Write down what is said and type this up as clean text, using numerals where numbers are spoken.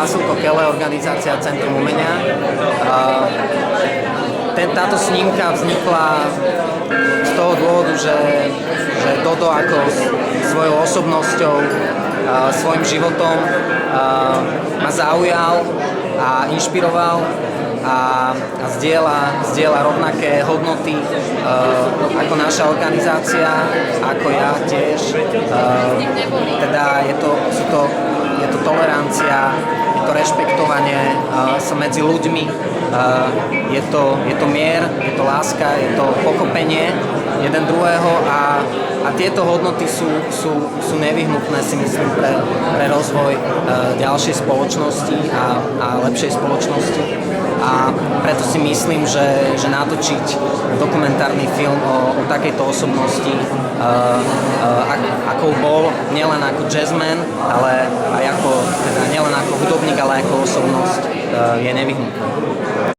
Vasilko Kele, organizácia Centrum umenia. Táto snímka vznikla z toho dôvodu, že Dodo ako svojou osobnosťou, svojim životom ma zaujal a inšpiroval a zdieľa rovnaké hodnoty ako naša organizácia, ako ja tiež. Teda je to tolerancia, je to rešpektovanie sa medzi ľuďmi, je to mier, je to láska, je to pochopenie jeden druhého a tieto hodnoty sú nevyhnutné, si myslím, pre rozvoj ďalšej spoločnosti a lepšej spoločnosti. A preto si myslím, že natočiť dokumentárny film o takejto osobnosti, ako bol, nielen ako jazzman, ale aj nielen ako hudobník, ale ako osobnosť, je nevyhnutné.